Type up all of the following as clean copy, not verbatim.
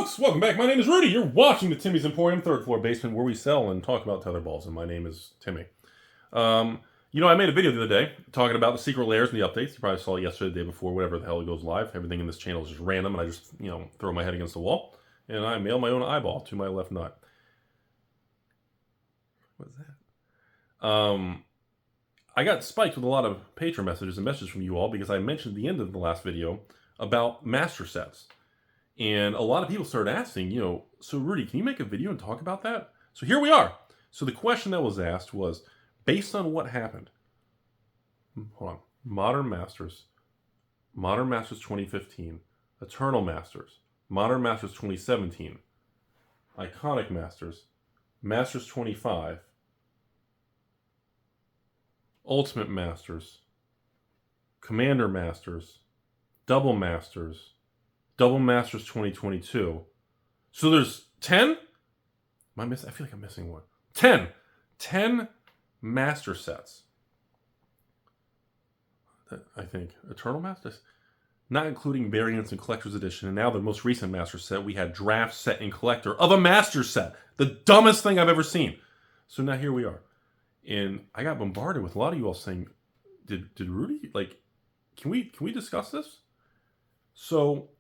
folks, welcome back. My name is Rudy. You're watching the Timmy's Emporium, third floor basement, where we sell and talk about tetherballs, and my name is Timmy. I made a video the other day talking about the secret layers and the updates. You probably saw it yesterday, the day before, whatever the hell it goes live. Everything in this channel is just random, and I just, throw my head against the wall, and I mail my own eyeball to my left nut. What is that? I got spiked with a lot of Patreon messages and messages from you all because I mentioned at the end of the last video about master sets. And a lot of people started asking, so Rudy, can you make a video and talk about that? So here we are. So the question that was asked was, based on what happened, hold on, Modern Masters 2015, Eternal Masters, Modern Masters 2017, Iconic Masters, Masters 25, Ultimate Masters, Commander Masters, Double Masters 2022. So there's 10? I feel like I'm missing one. 10 master sets. I think. Eternal Masters? Not including variants and collector's edition. And now the most recent master set, we had draft set and collector of a master set. The dumbest thing I've ever seen. So now here we are. And I got bombarded with a lot of you all saying, did Rudy, can we discuss this? So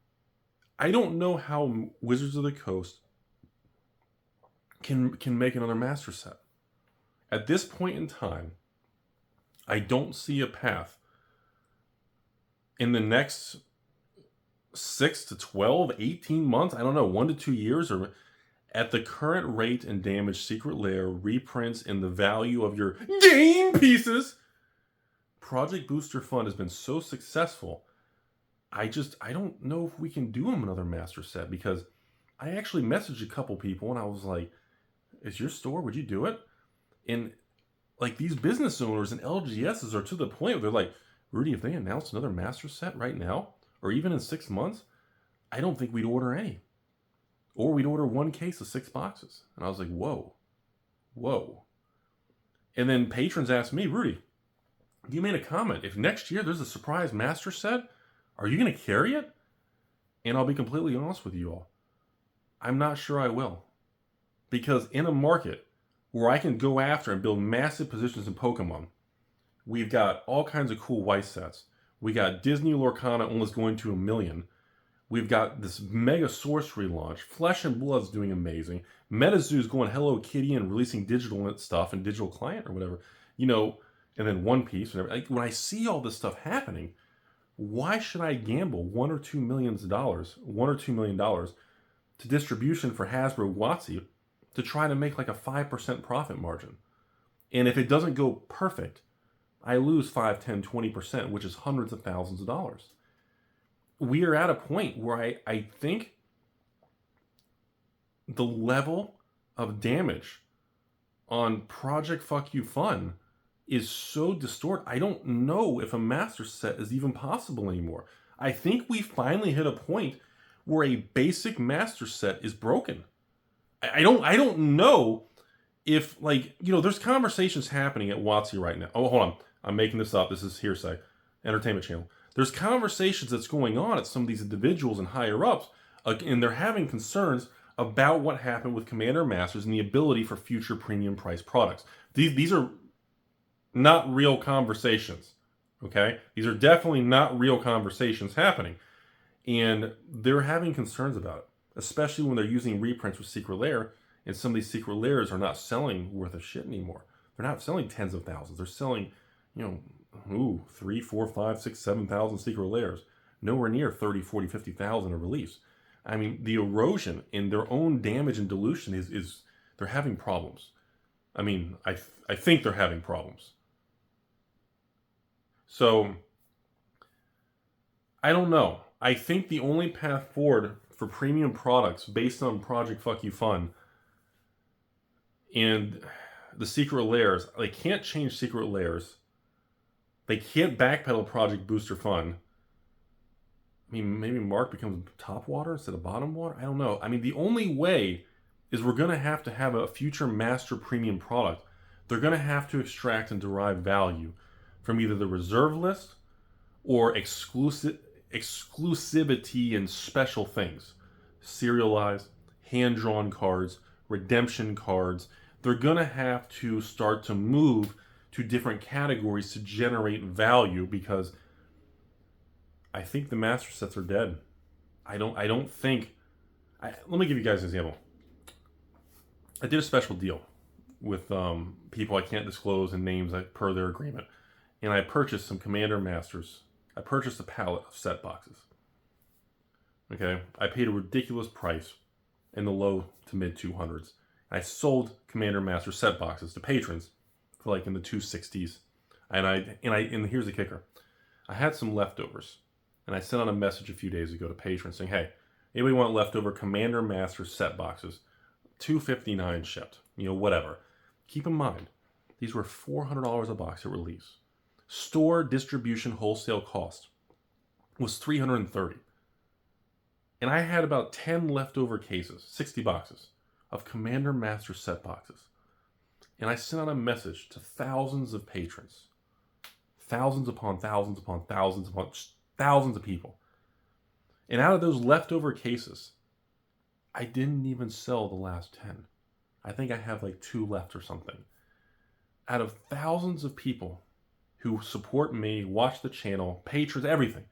I don't know how Wizards of the Coast can make another master set. At this point in time, I don't see a path in the next 6 to 12, 18 months, I don't know, 1 to 2 years, or at the current rate and damage secret lair, reprints, and the value of your game pieces, Project Booster Fund has been so successful. I don't know if we can do them another master set, because I actually messaged a couple people and I was like, is your store, would you do it? And these business owners and LGSs are to the point where they're like, Rudy, if they announce another master set right now, or even in 6 months, I don't think we'd order any. Or we'd order one case of 6 boxes. And I was like, whoa. And then patrons asked me, Rudy, you made a comment. If next year there's a surprise master set, are you going to carry it? And I'll be completely honest with you all. I'm not sure I will. Because in a market where I can go after and build massive positions in Pokemon, we've got all kinds of cool white sets. We got Disney Lorcana almost going to 1 million. We've got this mega sorcery launch. Flesh and Blood's doing amazing. MetaZoo's going Hello Kitty and releasing digital stuff and digital client or whatever. And then One Piece. Whatever. When I see all this stuff happening, why should I gamble $1 or $2 million to distribution for Hasbro WotC to try to make a 5% profit margin? And if it doesn't go perfect, I lose 5, 10, 20%, which is hundreds of thousands of dollars. We are at a point where I think the level of damage on Project Fuck You Fun is so distorted. I don't know if a master set is even possible anymore. I think we finally hit a point where a basic master set is broken. I don't know if there's conversations happening at WotC right now. Oh, hold on. I'm making this up. This is hearsay. Entertainment Channel. There's conversations that's going on at some of these individuals and higher ups, and they're having concerns about what happened with Commander Masters and the ability for future premium price products. These are not real conversations, okay? These are definitely not real conversations happening. And they're having concerns about it, especially when they're using reprints with Secret Lair, and some of these Secret Lairs are not selling worth of shit anymore. They're not selling tens of thousands. They're selling, 3, 4, 5, 6, 7,000 Secret Lairs. Nowhere near 30, 40, 50,000 a release. I mean, the erosion in their own damage and dilution is they're having problems. I mean, I think they're having problems. So, I don't know. I think the only path forward for premium products based on Project Fuck You Fun and the Secret Lairs, they can't change Secret Lairs. They can't backpedal Project Booster Fun. I mean, maybe Mark becomes top water instead of bottom water? I don't know. I mean, the only way is we're going to have a future master premium product. They're going to have to extract and derive value from either the reserve list or exclusivity and special things. serialized, hand-drawn cards, redemption cards. They're going to have to start to move to different categories to generate value, because I think the master sets are dead. I don't think... let me give you guys an example. I did a special deal with people I can't disclose and names per their agreement. And I purchased some Commander Masters. I purchased a pallet of set boxes. Okay? I paid a ridiculous price in the low to mid 200s. I sold Commander Master set boxes to patrons for like in the 260s. And here's the kicker. I had some leftovers. And I sent out a message a few days ago to patrons saying, hey, anybody want leftover Commander Master set boxes? $259 shipped. You know, whatever. Keep in mind, these were $400 a box at release. Store distribution wholesale cost was $330. And I had about 10 leftover cases, 60 boxes, of Commander Master set boxes. And I sent out a message to thousands of patrons. Thousands upon thousands upon thousands upon thousands of people. And out of those leftover cases, I didn't even sell the last 10. I think I have like 2 left or something. Out of thousands of people who support me, watch the channel, patrons, everything,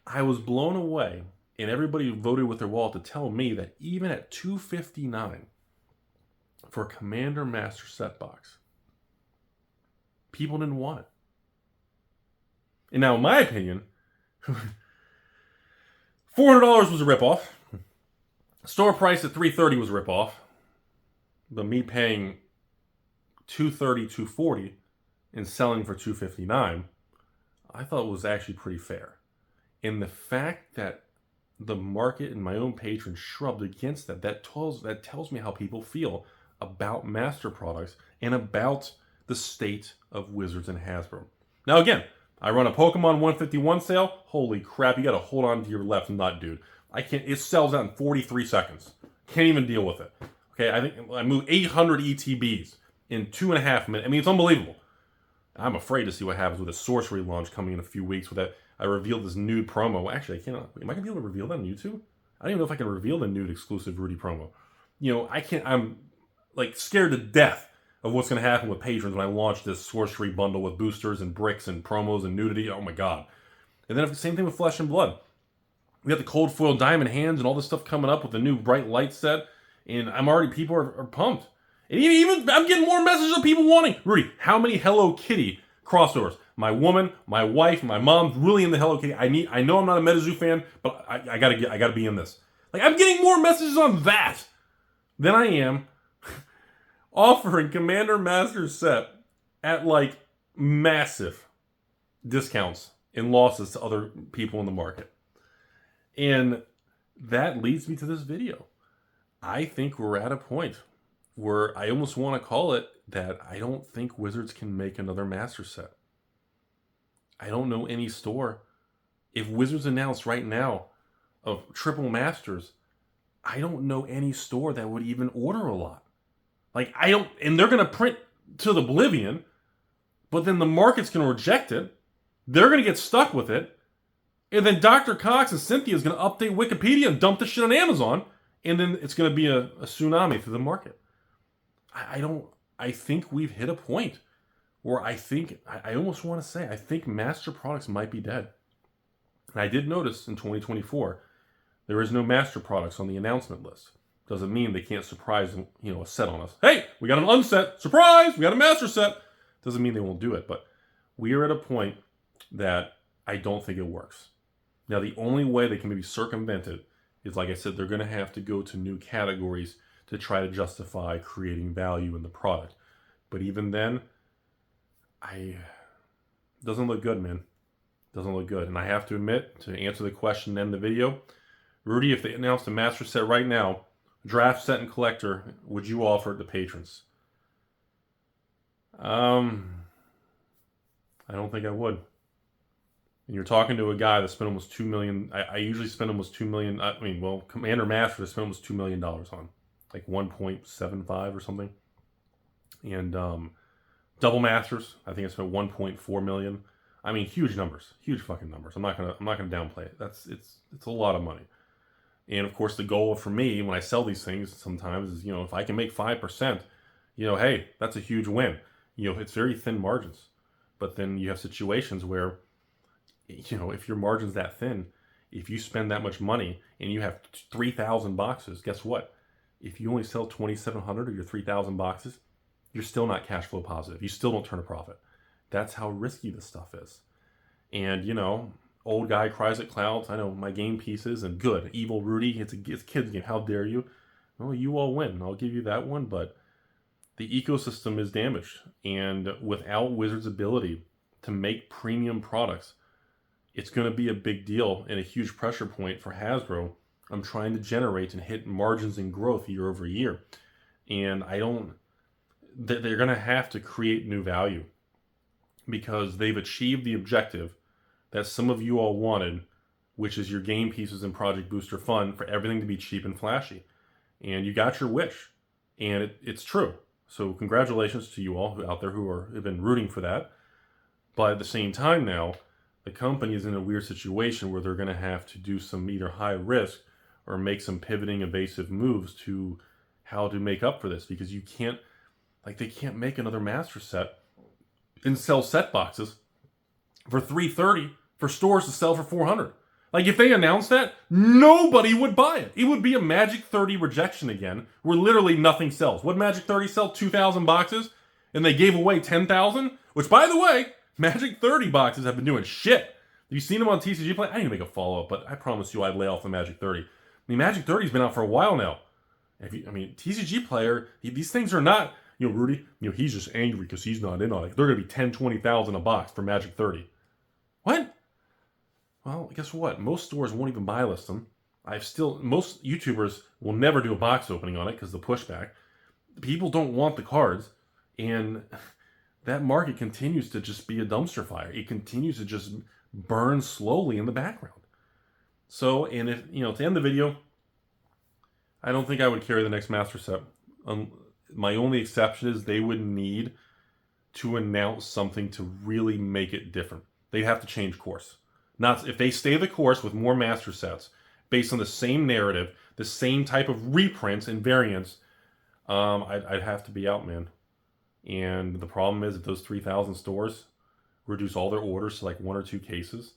I was blown away, and everybody voted with their wallet to tell me that even at $259 for a Commander Master set box, people didn't want it. And now, in my opinion, $400 was a ripoff. Store price at $330 was a ripoff. But me paying $230, $240 and selling for $259, I thought was actually pretty fair. And the fact that the market and my own patrons shrugged against that tells me how people feel about master products and about the state of Wizards and Hasbro. Now again, I run a Pokemon 151 sale. Holy crap, you gotta hold on to your left nut, dude. It sells out in 43 seconds. Can't even deal with it. Okay, I think I moved 800 ETBs in 2.5 minutes. I mean, it's unbelievable. I'm afraid to see what happens with a sorcery launch coming in a few weeks with that. I revealed this nude promo. Actually, I cannot. Am I gonna be able to reveal that on YouTube? I don't even know if I can reveal the nude exclusive Rudy promo. You know, I can't. I'm like scared to death of what's gonna happen with patrons when I launch this sorcery bundle with boosters and bricks and promos and nudity. Oh my god! And then the same thing with Flesh and Blood. We got the cold foil diamond hands and all this stuff coming up with the new bright light set, and people are pumped. And even I'm getting more messages of people wanting, Rudy, how many Hello Kitty crossovers? My woman, my wife, my mom's really into Hello Kitty. I know I'm not a MetaZoo fan, but I gotta be in this. Like, I'm getting more messages on that than I am offering Commander Master set at like massive discounts and losses to other people in the market. And that leads me to this video. I think we're at a point where I almost want to call it that I don't think Wizards can make another master set. I don't know any store. If Wizards announced right now of triple masters, I don't know any store that would even order a lot. Like, and they're going to print to the oblivion, but then the market's going to reject it. They're going to get stuck with it. And then Dr. Cox and Cynthia is going to update Wikipedia and dump the shit on Amazon. And then it's going to be a tsunami through the market. I think we've hit a point where I almost want to say, I think master products might be dead. And I did notice in 2024, there is no master products on the announcement list. Doesn't mean they can't surprise, a set on us. Hey, we got an unset, surprise, we got a master set. Doesn't mean they won't do it, but we are at a point that I don't think it works. Now, the only way they can maybe circumvent it is, like I said, they're going to have to go to new categories to try to justify creating value in the product. But even then, doesn't look good, man. Doesn't look good. And I have to admit, to answer the question and end the video, Rudy, if they announced a master set right now, draft set and collector, would you offer it to patrons? I don't think I would. And you're talking to a guy that spent almost $2 million. I usually spend almost $2 million. Commander Master, I spent almost $2 million on, like 1.75 or something. And Double Masters, I think I spent 1.4 million. I mean, huge numbers, huge fucking numbers. I'm not gonna downplay it. It's a lot of money. And of course, the goal for me when I sell these things sometimes is, if I can make 5%, hey, that's a huge win. It's very thin margins. But then you have situations where, if your margin's that thin, if you spend that much money and you have 3,000 boxes, guess what? If you only sell 2,700 of your 3,000 boxes, you're still not cash flow positive. You still don't turn a profit. That's how risky this stuff is. And, old guy cries at clouds. I know my game pieces and good. Evil Rudy, it's a kid's game. How dare you? Well, you all win. I'll give you that one. But the ecosystem is damaged. And without Wizards' ability to make premium products, it's going to be a big deal and a huge pressure point for Hasbro. I'm trying to generate and hit margins and growth year over year. And they're going to have to create new value because they've achieved the objective that some of you all wanted, which is your game pieces and Project Booster Fun for everything to be cheap and flashy. And you got your wish. And it's true. So congratulations to you all out there who have been rooting for that. But at the same time now, the company is in a weird situation where they're going to have to do some either high risk or make some pivoting evasive moves to how to make up for this, because they can't make another master set and sell set boxes for $330 for stores to sell for $400. Like, if they announced that, nobody would buy it. It would be a Magic 30 rejection again, where literally nothing sells. What Magic 30 sell? 2,000 boxes, and they gave away 10,000? Which, by the way, Magic 30 boxes have been doing shit. Have you seen them on TCG Play? I didn't make a follow-up, but I promise you I'd lay off the Magic 30. Magic 30's been out for a while now. TCG Player, these things are not, Rudy, he's just angry because he's not in on it. They're going to be 10, 20,000 a box for Magic 30. What? Well, guess what? Most stores won't even buy list them. Most YouTubers will never do a box opening on it because of the pushback. People don't want the cards, and that market continues to just be a dumpster fire. It continues to just burn slowly in the background. So, and if, to end the video, I don't think I would carry the next master set. My only exception is they would need to announce something to really make it different. They have to change course. Not if they stay the course with more master sets based on the same narrative, the same type of reprints and variants, I'd have to be out, man. And the problem is that those 3,000 stores reduce all their orders to like 1 or 2 cases.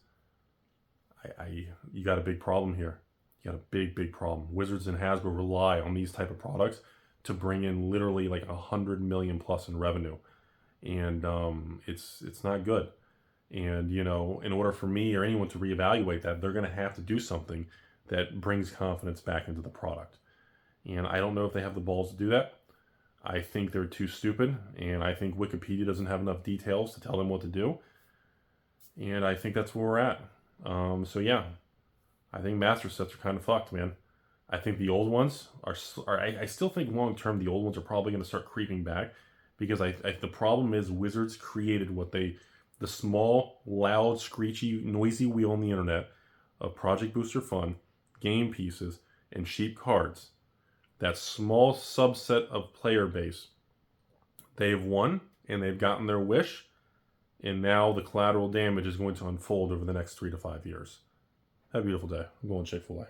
You got a big problem here. You got a big problem. Wizards and Hasbro rely on these type of products to bring in literally like 100 million plus in revenue, and it's not good. And in order for me or anyone to reevaluate that, they're going to have to do something that brings confidence back into the product. And I don't know if they have the balls to do that. I think they're too stupid, and I think Wikipedia doesn't have enough details to tell them what to do. And I think that's where we're at. So yeah, I think master sets are kind of fucked, man. I think the old ones I still think long term the old ones are probably going to start creeping back, because the problem is Wizards created the small, loud, screechy, noisy wheel on the internet of Project Booster Fun, game pieces, and cheap cards. That small subset of player base, they've won and they've gotten their wish, and now the collateral damage is going to unfold over the next 3 to 5 years. Have a beautiful day. I'm going Chick-fil-A.